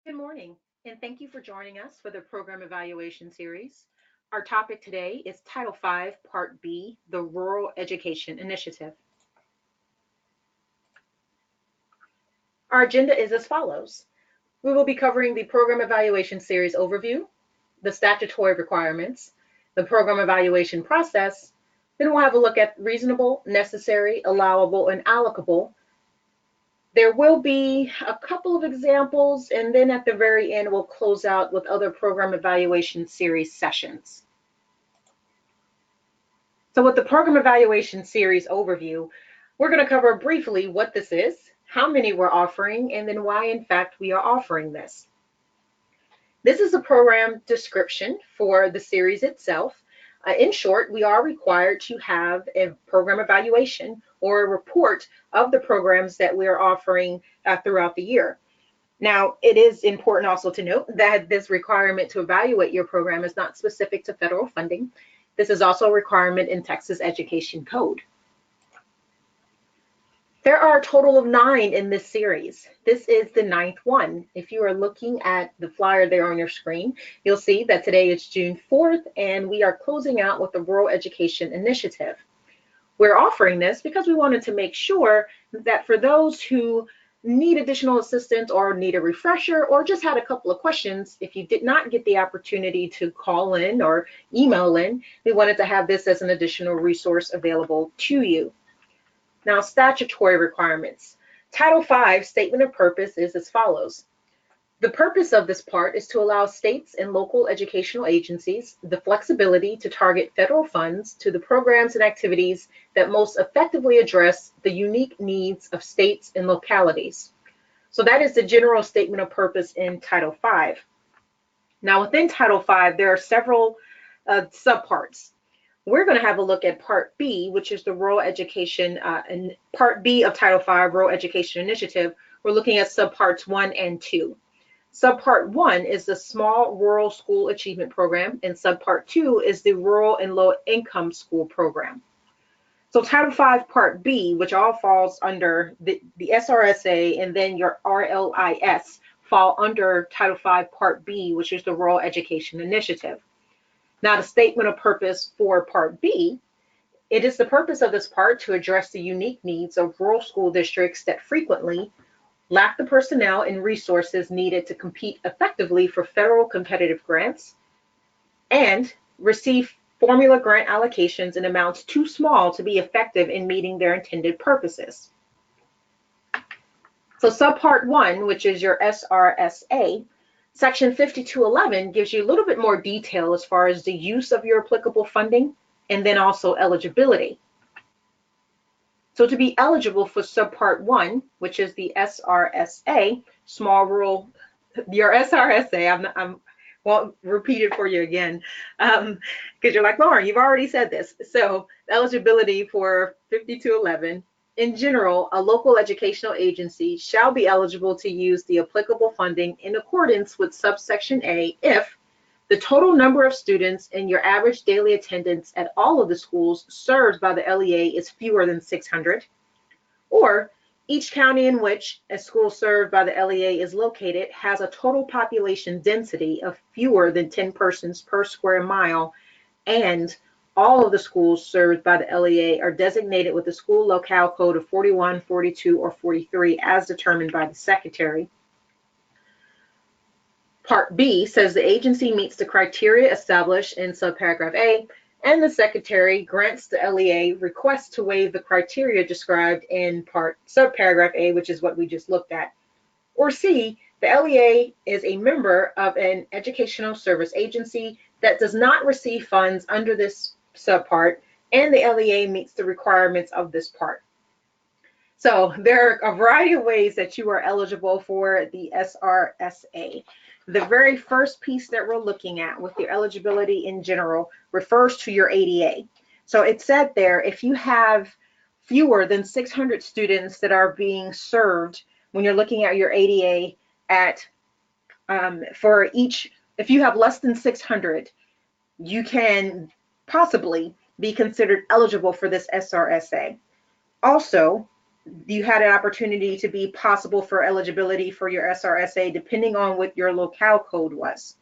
Good morning, and thank you for joining us for the program evaluation series. Our topic today is Title V, Part B, the Rural Education Initiative. Our agenda is as follows. We will be covering the program evaluation series overview, the statutory requirements, the program evaluation process. Then we'll have a look at reasonable, necessary, allowable, and allocable. There will be a couple of examples, and then at the very end, we'll close out with other program evaluation series sessions. So with the program evaluation series overview, we're going to cover briefly what this is, how many we're offering, and then why, in fact, we are offering this. This is a program description for the series itself. In short, we are required to have a program evaluation or a report of the programs that we are offering throughout the year. Now, it is important also to note that this requirement to evaluate your program is not specific to federal funding. This is also a requirement in Texas Education Code. There are a total of 9 in this series. This is the 9th one. If you are looking at the flyer there on your screen, you'll see that today is June 4th, and we are closing out with the Rural Education Initiative. We're offering this because we wanted to make sure that for those who need additional assistance or need a refresher or just had a couple of questions, if you did not get the opportunity to call in or email in, we wanted to have this as an additional resource available to you. Now, statutory requirements. Title V Statement of Purpose is as follows. The purpose of this part is to allow states and local educational agencies the flexibility to target federal funds to the programs and activities that most effectively address the unique needs of states and localities. So that is the general statement of purpose in Title V. Now, within Title V, there are several subparts. We're going to have a look at Part B, which is the Rural Education, and Part B of Title V, Rural Education Initiative. We're looking at subparts 1 and 2. Subpart 1 is the Small Rural School Achievement Program, and Subpart 2 is the Rural and Low Income School Program. So Title V Part B, which all falls under the SRSA, and then your RLIS fall under Title V Part B, which is the Rural Education Initiative. Now, the statement of purpose for Part B, it is the purpose of this part to address the unique needs of rural school districts that frequently lack the personnel and resources needed to compete effectively for federal competitive grants and receive formula grant allocations in amounts too small to be effective in meeting their intended purposes. So Subpart 1, which is your SRSA, Section 5211 gives you a little bit more detail as far as the use of your applicable funding and then also eligibility. So to be eligible for Subpart 1, which is the SRSA, Small Rural, your SRSA, I won't repeat it for you again, because you're like, Lauren, you've already said this. So eligibility for 5211, in general, a local educational agency shall be eligible to use the applicable funding in accordance with subsection A if the total number of students and your average daily attendance at all of the schools served by the LEA is fewer than 600, or each county in which a school served by the LEA is located has a total population density of fewer than 10 persons per square mile, and all of the schools served by the LEA are designated with the school locale code of 41, 42, or 43 as determined by the secretary. Part B says the agency meets the criteria established in subparagraph A, and the secretary grants the LEA request to waive the criteria described in subparagraph A, which is what we just looked at. Or C, the LEA is a member of an educational service agency that does not receive funds under this subpart, and the LEA meets the requirements of this part. So there are a variety of ways that you are eligible for the SRSA. The very first piece that we're looking at with your eligibility in general refers to your ADA. So it said there, if you have fewer than 600 students that are being served when you're looking at your ADA at for each, if you have less than 600, you can possibly be considered eligible for this SRSA. Also, you had an opportunity to be possible for eligibility for your SRSA depending on what your locale code was.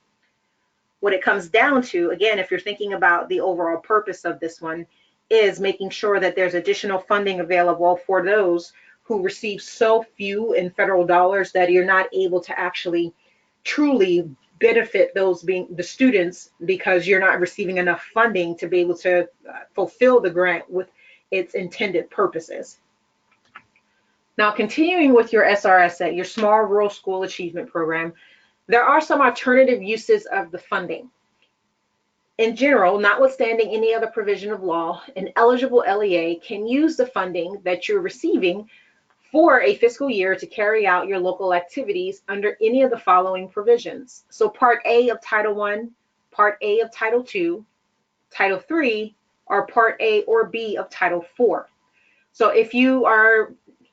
What it comes down to, again, if you're thinking about the overall purpose of this one, is making sure that there's additional funding available for those who receive so few in federal dollars that you're not able to actually truly benefit those being the students, because you're not receiving enough funding to be able to fulfill the grant with its intended purposes. Now, continuing with your SRSA, your Small Rural School Achievement Program, there are some alternative uses of the funding. In general, notwithstanding any other provision of law, an eligible LEA can use the funding that you're receiving for a fiscal year to carry out your local activities under any of the following provisions. So Part A of Title I, Part A of Title II, Title III, or Part A or B of Title IV. So if you are,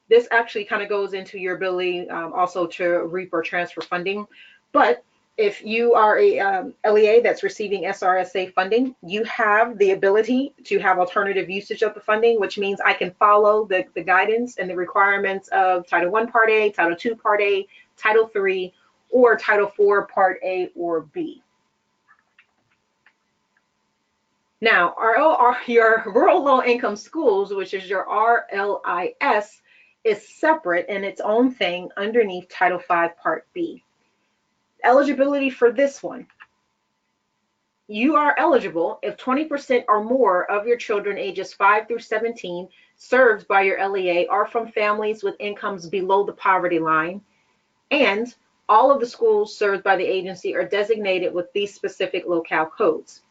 this actually kind of goes into your ability also to reap or transfer funding. But if you are a LEA that's receiving SRSA funding, you have the ability to have alternative usage of the funding, which means I can follow the guidance and the requirements of Title I Part A, Title II Part A, Title III, or Title IV Part A or B. Now, your rural low-income schools, which is your RLIS, is separate in its own thing underneath Title V Part B. Eligibility for this one. You are eligible if 20% or more of your children ages 5 through 17 served by your LEA are from families with incomes below the poverty line, and all of the schools served by the agency are designated with these specific locale codes.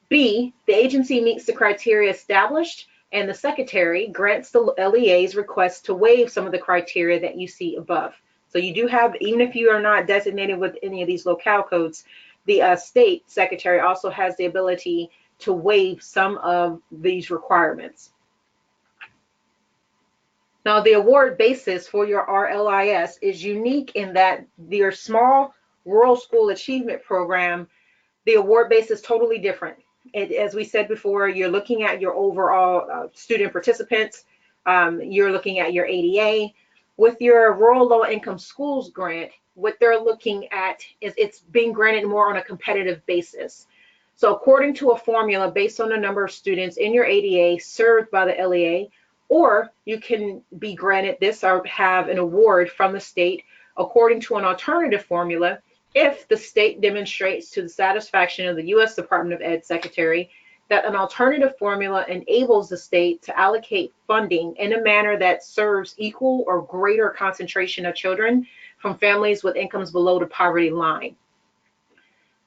B, the agency meets the criteria established, and the secretary grants the LEA's request to waive some of the criteria that you see above. So you do have, even if you are not designated with any of these locale codes, the state secretary also has the ability to waive some of these requirements. Now, the award basis for your RLIS is unique in that your Small Rural School Achievement Program, the award base is totally different. As we said before, you're looking at your overall student participants, you're looking at your ADA. With your Rural Low Income Schools grant, what they're looking at is it's being granted more on a competitive basis. So according to a formula based on the number of students in your ADA served by the LEA, or you can be granted this or have an award from the state according to an alternative formula if the state demonstrates to the satisfaction of the U.S. Department of Ed Secretary that an alternative formula enables the state to allocate funding in a manner that serves equal or greater concentration of children from families with incomes below the poverty line.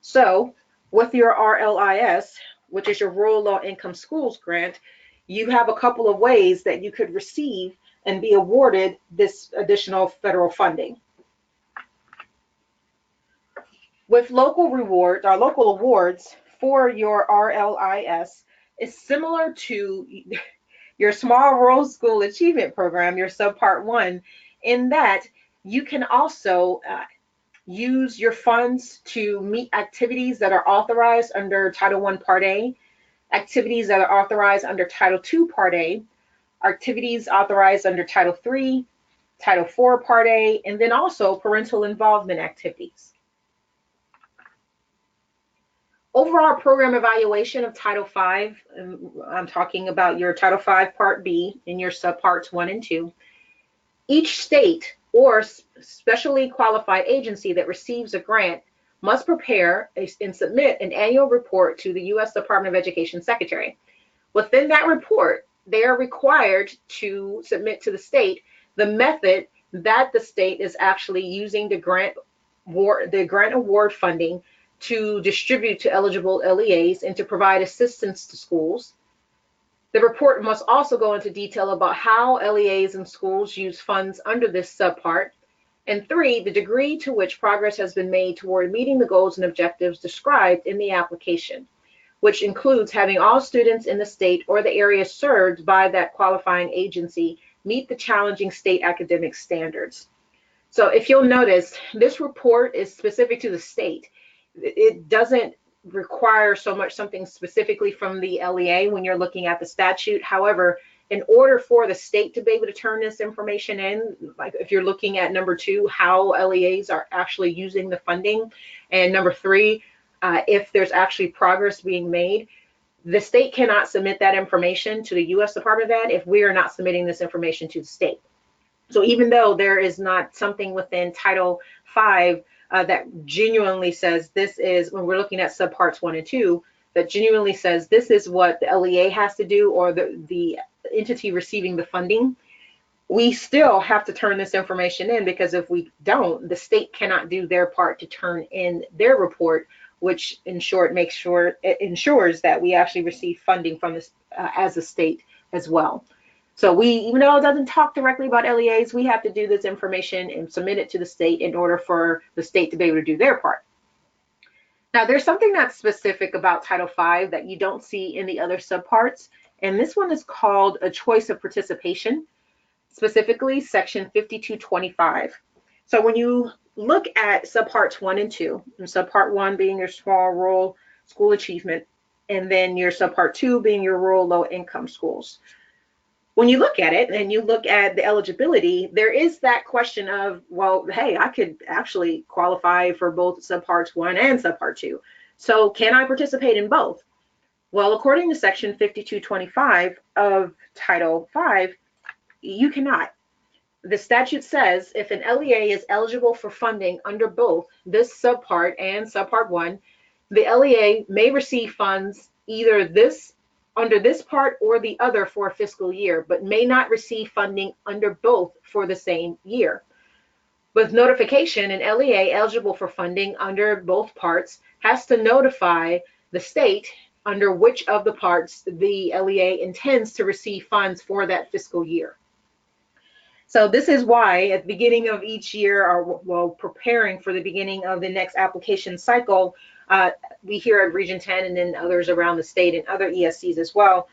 So with your RLIS, which is your Rural Low Income Schools grant, you have a couple of ways that you could receive and be awarded this additional federal funding. With local rewards, our local awards for your RLIS is similar to your Small Rural School Achievement Program, your Subpart 1, in that you can also use your funds to meet activities that are authorized under Title I Part A, activities that are authorized under Title II Part A, activities authorized under Title III, Title IV Part A, and then also parental involvement activities. Overall program evaluation of Title V, I'm talking about your Title V Part B in your subparts 1 and 2. Each state or specially qualified agency that receives a grant must prepare and submit an annual report to the U.S. Department of Education Secretary. Within that report, they are required to submit to the state the method that the state is actually using the grant award funding to distribute to eligible LEAs and to provide assistance to schools. The report must also go into detail about how LEAs and schools use funds under this subpart. And 3, the degree to which progress has been made toward meeting the goals and objectives described in the application, which includes having all students in the state or the area served by that qualifying agency meet the challenging state academic standards. So if you'll notice, this report is specific to the state. It doesn't require so much something specifically from the LEA when you're looking at the statute. However, in order for the state to be able to turn this information in, like if you're looking at number 2, how LEAs are actually using the funding, and number 3, if there's actually progress being made, the state cannot submit that information to the U.S. Department of Ed if we are not submitting this information to the state. So even though there is not something within Title V that genuinely says this is, when we're looking at subparts 1 and 2, that genuinely says this is what the LEA has to do, or the entity receiving the funding, we still have to turn this information in, because if we don't, the state cannot do their part to turn in their report, which in short it ensures that we actually receive funding from this as a state as well. So even though it doesn't talk directly about LEAs, we have to do this information and submit it to the state in order for the state to be able to do their part. Now, there's something that's specific about Title V that you don't see in the other subparts, and this one is called a choice of participation, specifically Section 5225. So when you look at subparts 1 and 2, and subpart 1 being your small rural school achievement, and then your subpart 2 being your rural low income schools, when you look at it and you look at the eligibility, there is that question of, well, hey, I could actually qualify for both subparts 1 and subpart 2. So can I participate in both? Well, according to Section 5225 of Title V, you cannot. The statute says if an LEA is eligible for funding under both this subpart and subpart 1, the LEA may receive funds either under this part or the other for a fiscal year, but may not receive funding under both for the same year. With notification, an LEA eligible for funding under both parts has to notify the state under which of the parts the LEA intends to receive funds for that fiscal year. So this is why at the beginning of each year, or while preparing for the beginning of the next application cycle, we here at Region 10 and then others around the state and other ESCs as well,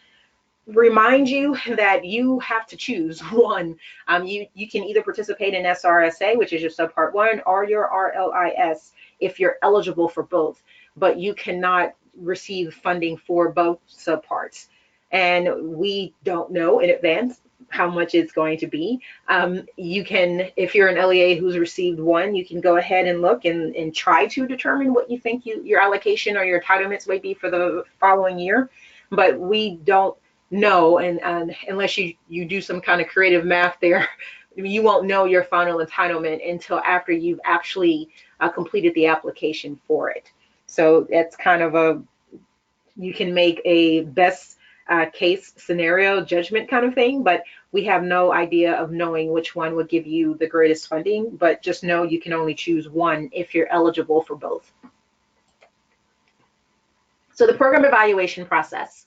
remind you that you have to choose one. You can either participate in SRSA, which is your subpart 1, or your RLIS if you're eligible for both, but you cannot receive funding for both subparts. And we don't know in advance how much it's going to be. You can, if you're an LEA who's received one, you can go ahead and look and try to determine what you think your allocation or your entitlements may be for the following year. But we don't know, and unless you do some kind of creative math there, you won't know your final entitlement until after you've actually completed the application for it. So that's kind of you can make a best case scenario judgment kind of thing, but we have no idea of knowing which one would give you the greatest funding, but just know you can only choose one if you're eligible for both. So the program evaluation process.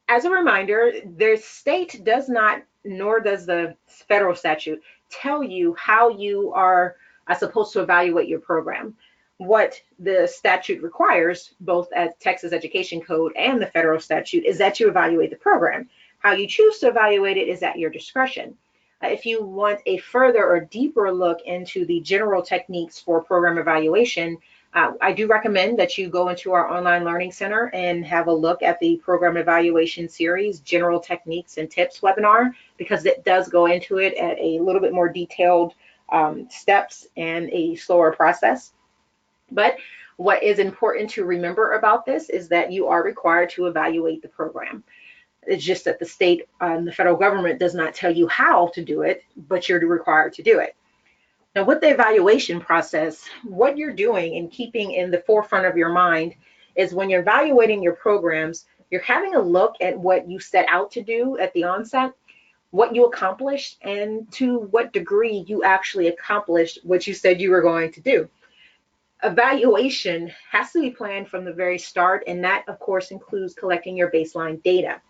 As a reminder, the state does not, nor does the federal statute, tell you how you are supposed to evaluate your program. What the statute requires, both at Texas Education Code and the federal statute, is that you evaluate the program. How you choose to evaluate it is at your discretion. If you want a further or deeper look into the general techniques for program evaluation, I do recommend that you go into our online learning center and have a look at the program evaluation series, General Techniques and Tips webinar, because it does go into it at a little bit more detailed steps and a slower process. But what is important to remember about this is that you are required to evaluate the program. It's just that the state and the federal government does not tell you how to do it, but you're required to do it. Now, with the evaluation process, what you're doing and keeping in the forefront of your mind is when you're evaluating your programs, you're having a look at what you set out to do at the onset, what you accomplished, and to what degree you actually accomplished what you said you were going to do. Evaluation has to be planned from the very start, and that, of course, includes collecting your baseline data.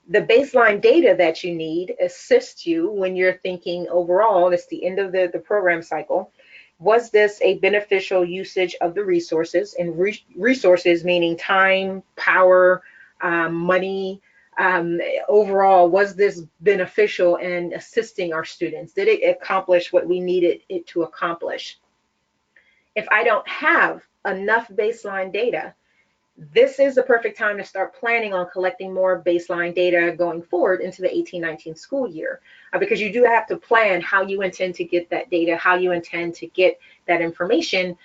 The baseline data that you need assists you when you're thinking overall, it's the end of the program cycle. Was this a beneficial usage of the resources? And resources meaning time, power, money. Overall, was this beneficial in assisting our students? Did it accomplish what we needed it to accomplish? If I don't have enough baseline data, This is the perfect time to start planning on collecting more baseline data going forward into the 18-19 school year, because you do have to plan how you intend to get that data, how you intend to get that information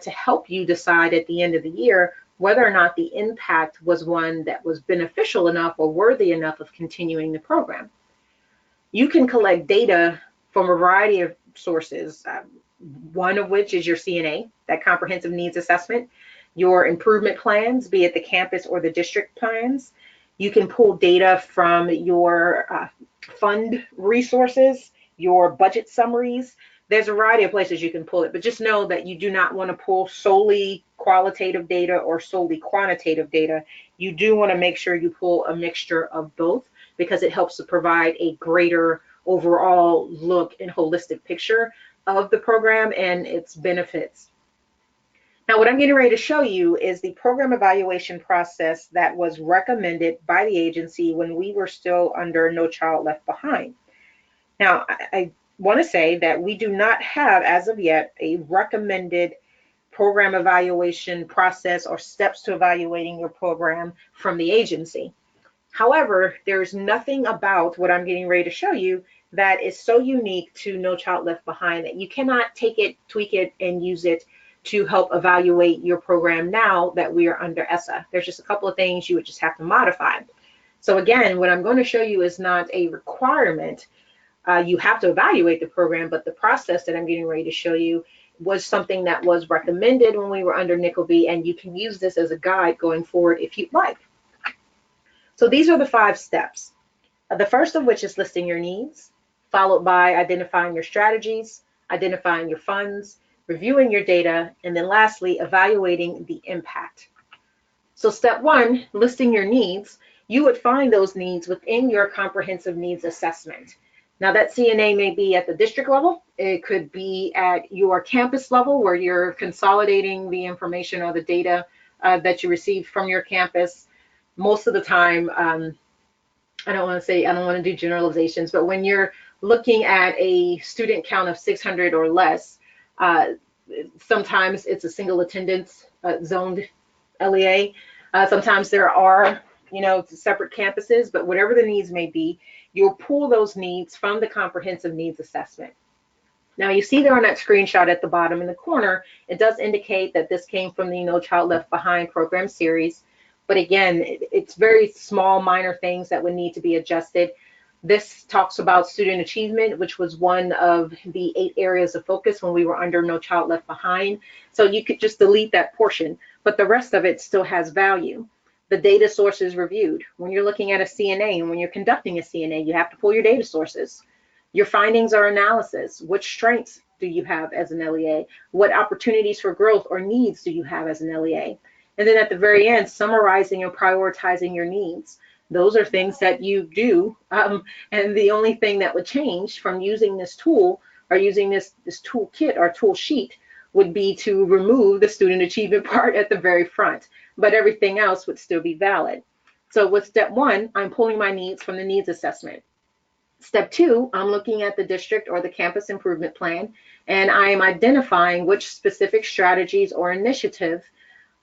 to help you decide at the end of the year whether or not the impact was one that was beneficial enough or worthy enough of continuing the program. You can collect data from a variety of sources, one of which is your CNA, that comprehensive needs assessment, your improvement plans, be it the campus or the district plans. You can pull data from your fund resources, your budget summaries. There's a variety of places you can pull it, but just know that you do not want to pull solely qualitative data or solely quantitative data. You do want to make sure you pull a mixture of both, because it helps to provide a greater overall look and holistic picture of the program and its benefits. Now, what I'm getting ready to show you is the program evaluation process that was recommended by the agency when we were still under No Child Left Behind. Now, I want to say that we do not have, as of yet, a recommended program evaluation process or steps to evaluating your program from the agency. However, there's nothing about what I'm getting ready to show you that is so unique to No Child Left Behind that you cannot take it, tweak it, and use it to help evaluate your program now that we are under ESSA. There's just a couple of things you would just have to modify. So again, what I'm going to show you is not a requirement. You have to evaluate the program, but the process that I'm getting ready to show you was something that was recommended when we were under NCLB, and you can use this as a guide going forward if you'd like. So these are the 5 steps. The first of which is listing your needs, followed by identifying your strategies, identifying your funds, reviewing your data, and then lastly, evaluating the impact. So step 1, listing your needs, you would find those needs within your comprehensive needs assessment. Now that CNA may be at the district level, it could be at your campus level where you're consolidating the information or the data that you received from your campus. Most of the time, I don't want to do generalizations, but when you're looking at a student count of 600 or less, sometimes it's a single attendance zoned LEA. Sometimes there are, separate campuses, but whatever the needs may be, you'll pull those needs from the comprehensive needs assessment. Now you see there on that screenshot at the bottom in the corner, it does indicate that this came from the No Child Left Behind program series. But again, it's very small, minor things that would need to be adjusted. This talks about student achievement, which was one of the 8 areas of focus when we were under No Child Left Behind. So you could just delete that portion, but the rest of it still has value. The data sources reviewed. When you're looking at a CNA and when you're conducting a CNA, you have to pull your data sources. Your findings or analysis. What strengths do you have as an LEA? What opportunities for growth or needs do you have as an LEA? And then at the very end, summarizing and prioritizing your needs. Those are things that you do. And the only thing that would change from using this tool or using this toolkit or tool sheet would be to remove the student achievement part at the very front, but everything else would still be valid. So with step 1, I'm pulling my needs from the needs assessment. Step 2, I'm looking at the district or the campus improvement plan, and I am identifying which specific strategies or initiative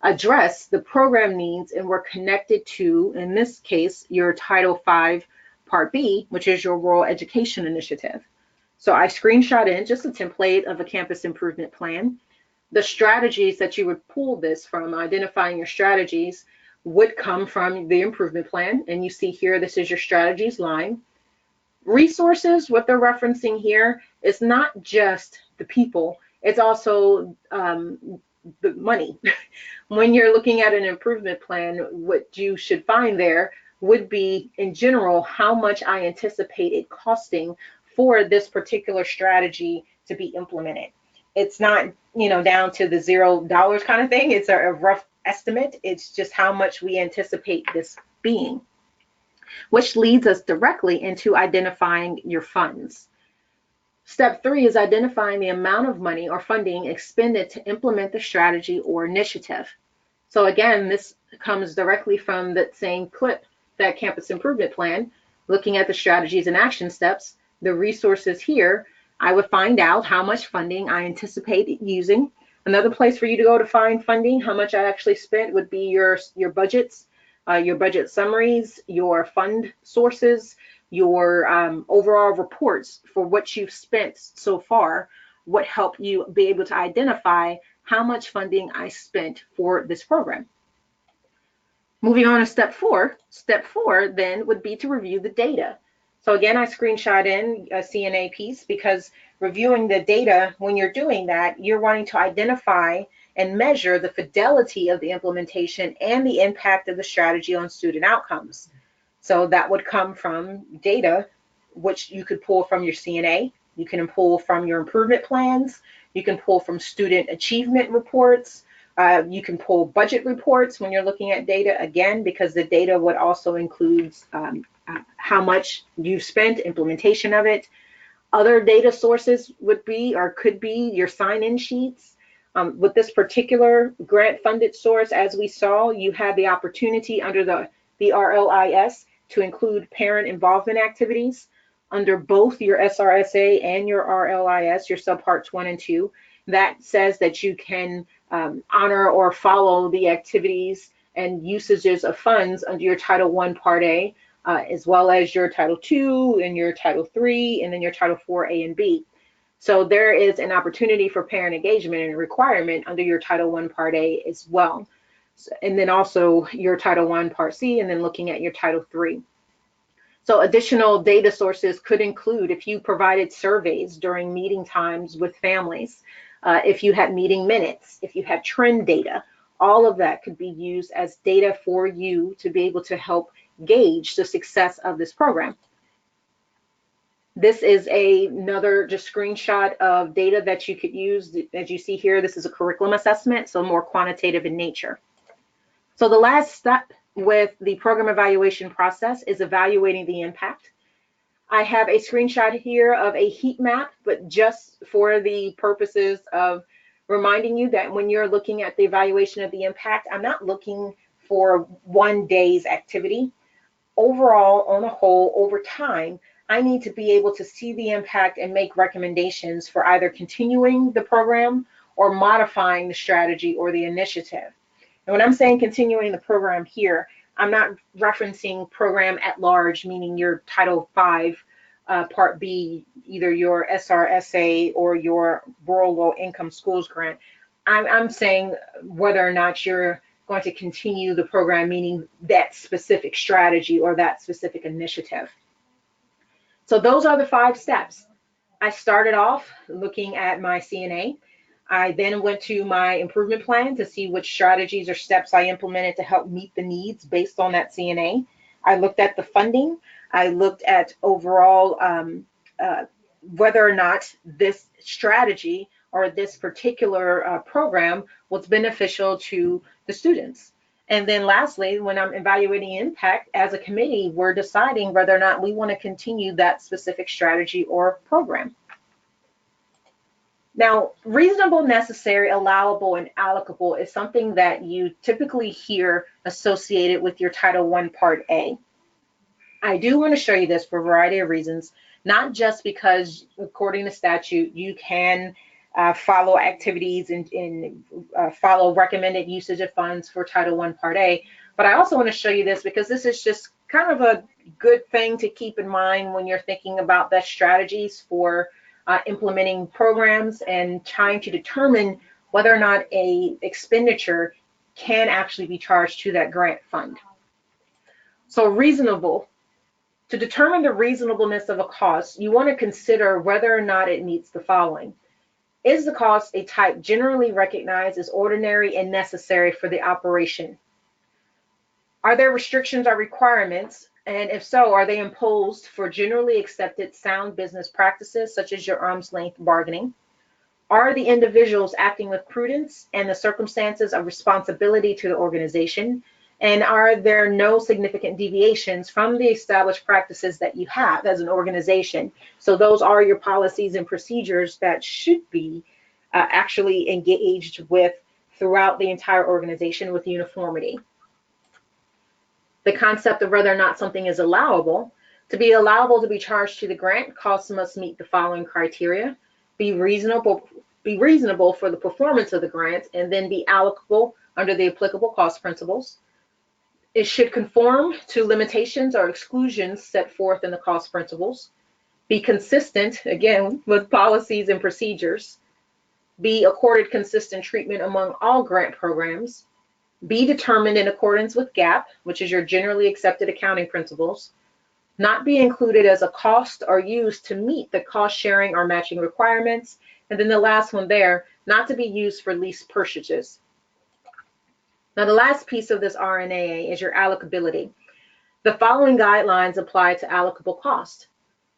address the program needs and were connected to, in this case, your Title V Part B, which is your rural education initiative. So I screenshot in just a template of a campus improvement plan. The strategies that you would pull this from, identifying your strategies, would come from the improvement plan. And you see here, this is your strategies line. Resources, what they're referencing here is not just the people, it's also the money. When you're looking at an improvement plan, what you should find there would be, in general, how much I anticipate it costing for this particular strategy to be implemented. It's not, down to the $0 kind of thing. It's a rough estimate. It's just how much we anticipate this being, which leads us directly into identifying your funds. Step 3 is identifying the amount of money or funding expended to implement the strategy or initiative. So again, this comes directly from that same clip, that campus improvement plan, looking at the strategies and action steps, the resources here. I would find out how much funding I anticipate using. Another place for you to go to find funding, how much I actually spent, would be your budgets, your budget summaries, your fund sources, your overall reports for what you've spent so far, what help you be able to identify how much funding I spent for this program. Moving on to step four. Step four then would be to review the data. So again, I screenshot in a CNA piece because reviewing the data, when you're doing that, you're wanting to identify and measure the fidelity of the implementation and the impact of the strategy on student outcomes. So that would come from data, which you could pull from your CNA, you can pull from your improvement plans, you can pull from student achievement reports, you can pull budget reports when you're looking at data, again, because the data would also include how much you've spent, implementation of it. Other data sources would be or could be your sign-in sheets. With this particular grant-funded source, as we saw, you had the opportunity under the RLIS to include parent involvement activities. Under both your SRSA and your RLIS, your subparts 1 and 2, that says that you can honor or follow the activities and usages of funds under your Title I Part A, as well as your Title II and your Title III, and then your Title IV A and B. So there is an opportunity for parent engagement and a requirement under your Title I Part A as well. And then also your Title I Part C, and then looking at your Title III. So additional data sources could include if you provided surveys during meeting times with families, if you had meeting minutes, if you had trend data, all of that could be used as data for you to be able to help gauge the success of this program. This is another just screenshot of data that you could use. As you see here, this is a curriculum assessment, so more quantitative in nature. So the last step with the program evaluation process is evaluating the impact. I have a screenshot here of a heat map, but just for the purposes of reminding you that when you're looking at the evaluation of the impact, I'm not looking for one day's activity. Overall, on a whole, over time, I need to be able to see the impact and make recommendations for either continuing the program or modifying the strategy or the initiative. And when I'm saying continuing the program here, I'm not referencing program at large, meaning your Title V Part B, either your SRSA or your Rural Low Income Schools Grant. I'm saying whether or not you're going to continue the program, meaning that specific strategy or that specific initiative. So those are the 5 steps. I started off looking at my CNA. I then went to my improvement plan to see which strategies or steps I implemented to help meet the needs based on that CNA. I looked at the funding. I looked at overall whether or not this strategy or this particular program was beneficial to the students. And then lastly, when I'm evaluating impact as a committee, we're deciding whether or not we want to continue that specific strategy or program. Now, reasonable, necessary, allowable, and allocable is something that you typically hear associated with your Title I Part A. I do want to show you this for a variety of reasons, not just because according to statute, you can follow activities and follow recommended usage of funds for Title I Part A, but I also want to show you this because this is just kind of a good thing to keep in mind when you're thinking about best strategies for implementing programs and trying to determine whether or not a expenditure can actually be charged to that grant fund. So reasonable. To determine the reasonableness of a cost, you want to consider whether or not it meets the following. Is the cost a type generally recognized as ordinary and necessary for the operation? Are there restrictions or requirements? And if so, are they imposed for generally accepted sound business practices, such as your arm's length bargaining? Are the individuals acting with prudence and the circumstances of responsibility to the organization? And are there no significant deviations from the established practices that you have as an organization? So those are your policies and procedures that should be actually engaged with throughout the entire organization with uniformity. The concept of whether or not something is allowable. To be allowable to be charged to the grant, costs must meet the following criteria: be reasonable be reasonable for the performance of the grant, and then be allocable under the applicable cost principles. It should conform to limitations or exclusions set forth in the cost principles, be consistent, again, with policies and procedures, be accorded consistent treatment among all grant programs, be determined in accordance with GAAP, which is your generally accepted accounting principles, not be included as a cost or used to meet the cost sharing or matching requirements, and then the last one there, not to be used for lease purchases. Now, the last piece of this RNAA is your allocability. The following guidelines apply to allocable cost.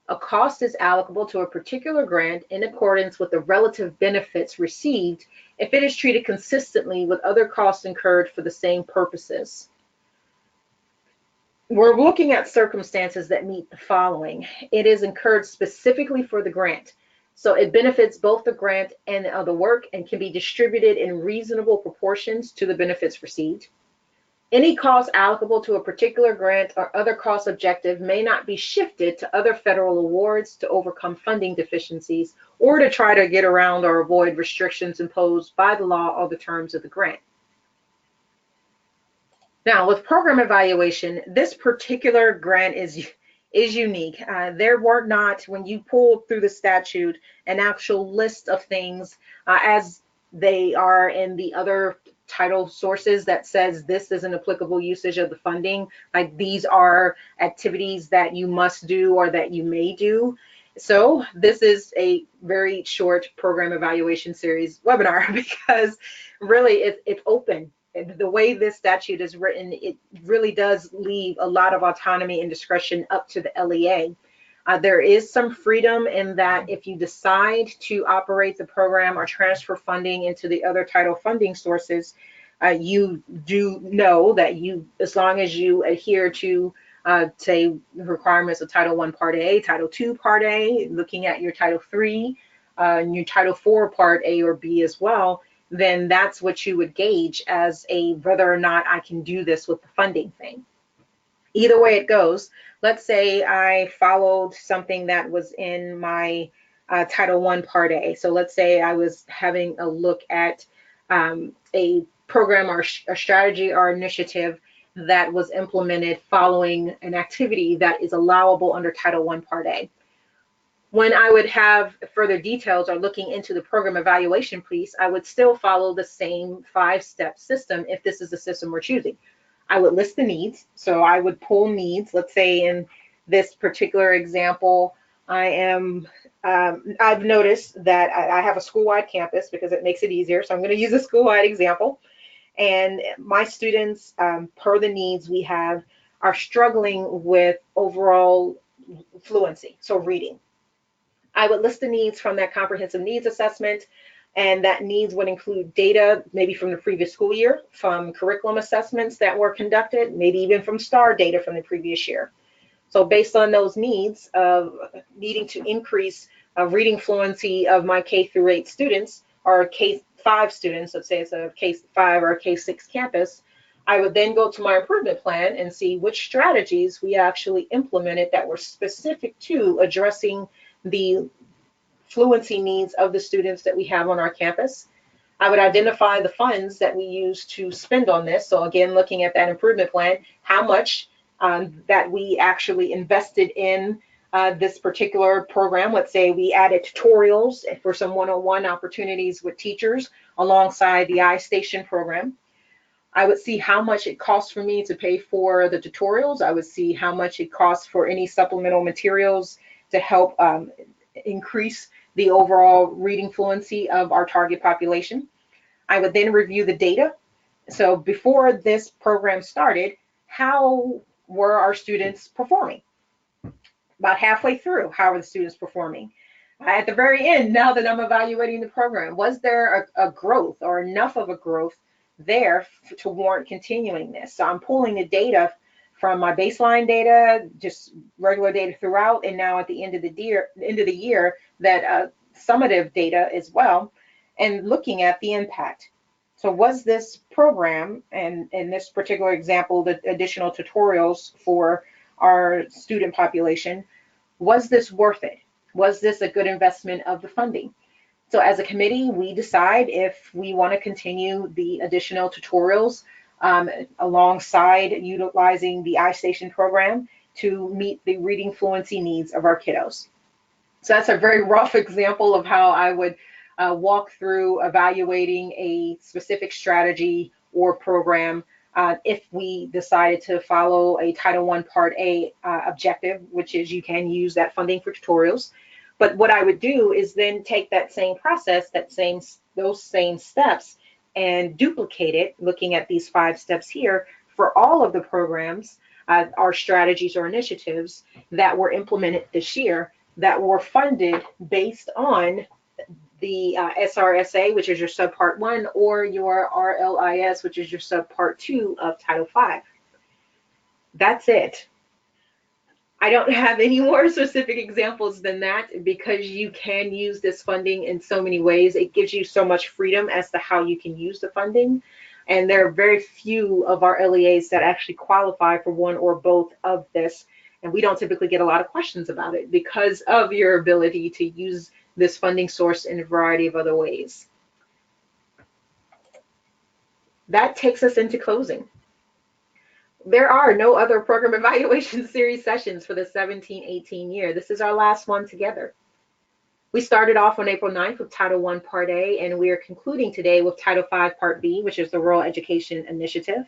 A cost is allocable to a particular grant in accordance with the relative benefits received if it is treated consistently with other costs incurred for the same purposes. We're looking at circumstances that meet the following. It is incurred specifically for the grant, so it benefits both the grant and the work and can be distributed in reasonable proportions to the benefits received. Any cost allocable to a particular grant or other cost objective may not be shifted to other federal awards to overcome funding deficiencies or to try to get around or avoid restrictions imposed by the law or the terms of the grant. Now, with program evaluation, this particular grant is unique. There were not, when you pull through the statute, an actual list of things as they are in the other title sources that says this is an applicable usage of the funding, like these are activities that you must do or that you may do. So this is a very short program evaluation series webinar because really it's open. The way this statute is written, it really does leave a lot of autonomy and discretion up to the LEA. There is some freedom in that if you decide to operate the program or transfer funding into the other title funding sources, you do know that as long as you adhere to, say, the requirements of Title I Part A, Title II Part A, looking at your Title III, and your Title IV Part A or B as well, then that's what you would gauge as whether or not I can do this with the funding thing. Either way it goes, let's say I followed something that was in my Title I Part A. So let's say I was having a look at a program or a strategy or initiative that was implemented following an activity that is allowable under Title I Part A. When I would have further details or looking into the program evaluation piece, I would still follow the same 5-step system if this is the system we're choosing. I would list the needs. So I would pull needs. Let's say in this particular example, I've noticed that I have a school-wide campus because it makes it easier. So I'm going to use a school-wide example. And my students, per the needs we have, are struggling with overall fluency, so reading. I would list the needs from that comprehensive needs assessment, and that needs would include data maybe from the previous school year, from curriculum assessments that were conducted, maybe even from STAR data from the previous year. So based on those needs of needing to increase reading fluency of my K through 8 students, or K-5 students, let's say it's a K-5 or a K-6 campus, I would then go to my improvement plan and see which strategies we actually implemented that were specific to addressing the fluency needs of the students that we have on our campus. I would identify the funds that we use to spend on this. So again, looking at that improvement plan, how much that we actually invested in this particular program. Let's say we added tutorials for some one-on-one opportunities with teachers alongside the iStation program. I would see how much it costs for me to pay for the tutorials. I would see how much it costs for any supplemental materials to help increase the overall reading fluency of our target population. I would then review the data. So before this program started, how were our students performing? About halfway through, how are the students performing? At the very end, now that I'm evaluating the program, was there a growth or enough of a growth there to warrant continuing this? So I'm pulling the data from my baseline data, just regular data throughout, and now at the end of the year, that summative data as well, and looking at the impact. So was this program, and in this particular example, the additional tutorials for our student population, was this worth it? Was this a good investment of the funding? So as a committee, we decide if we want to continue the additional tutorials alongside utilizing the iStation program to meet the reading fluency needs of our kiddos. So that's a very rough example of how I would walk through evaluating a specific strategy or program if we decided to follow a Title I Part A objective, which is you can use that funding for tutorials. But what I would do is then take that same process, those same steps, and duplicate it, looking at these 5 steps here for all of the programs, our strategies or initiatives that were implemented this year that were funded based on the SRSA, which is your Subpart 1, or your RLIS, which is your Subpart 2 of Title V. That's it. I don't have any more specific examples than that because you can use this funding in so many ways. It gives you so much freedom as to how you can use the funding. And there are very few of our LEAs that actually qualify for one or both of this. And we don't typically get a lot of questions about it because of your ability to use this funding source in a variety of other ways. That takes us into closing. There are no other program evaluation series sessions for the 17-18 year. This is our last one together. We started off on April 9th with Title I Part A, and we are concluding today with Title V Part B, which is the Rural Education Initiative.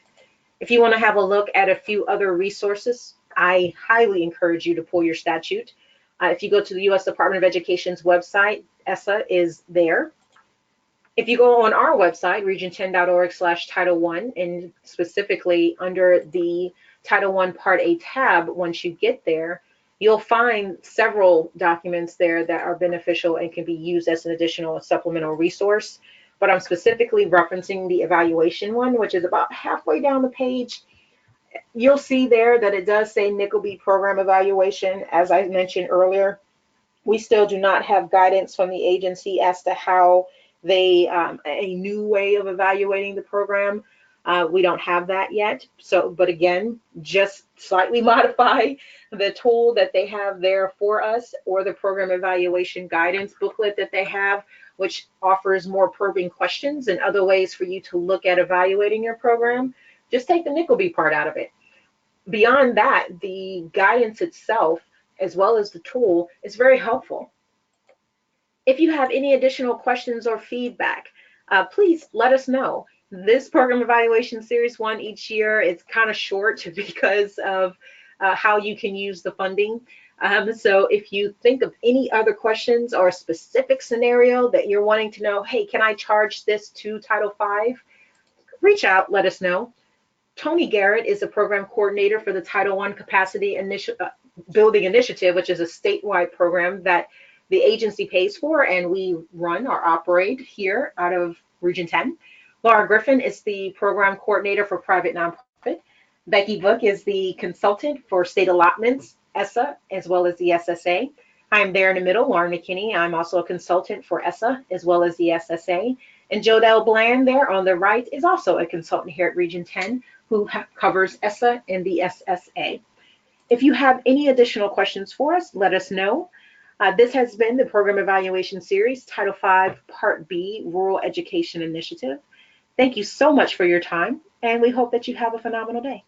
If you want to have a look at a few other resources, I highly encourage you to pull your statute. If you go to the U.S. Department of Education's website, ESSA is there. If you go on our website, region10.org/Title I, and specifically under the Title I Part A tab, once you get there, you'll find several documents there that are beneficial and can be used as an additional supplemental resource. But I'm specifically referencing the evaluation one, which is about halfway down the page. You'll see there that it does say Nickelby program evaluation. As I mentioned earlier, we still do not have guidance from the agency as to how they a new way of evaluating the program. We don't have that yet. So, but again, just slightly modify the tool that they have there for us, or the program evaluation guidance booklet that they have, which offers more probing questions and other ways for you to look at evaluating your program. Just take the Nickelby part out of it. Beyond that, the guidance itself, as well as the tool, is very helpful. If you have any additional questions or feedback, please let us know. This program evaluation series one each year, it's kind of short because of how you can use the funding. So if you think of any other questions or a specific scenario that you're wanting to know, hey, can I charge this to Title V? Reach out, let us know. Tony Garrett is a program coordinator for the Title I Capacity Building Initiative, which is a statewide program that the agency pays for, and we run or operate here out of Region 10. Laura Griffin is the program coordinator for private nonprofit. Becky Book is the consultant for state allotments, ESSA, as well as the SSA. I'm there in the middle, Lauren McKinney. I'm also a consultant for ESSA, as well as the SSA. And Jodelle Bland there on the right is also a consultant here at Region 10 who covers ESSA and the SSA. If you have any additional questions for us, let us know. This has been the Program Evaluation Series, Title V Part B, Rural Education Initiative. Thank you so much for your time, and we hope that you have a phenomenal day.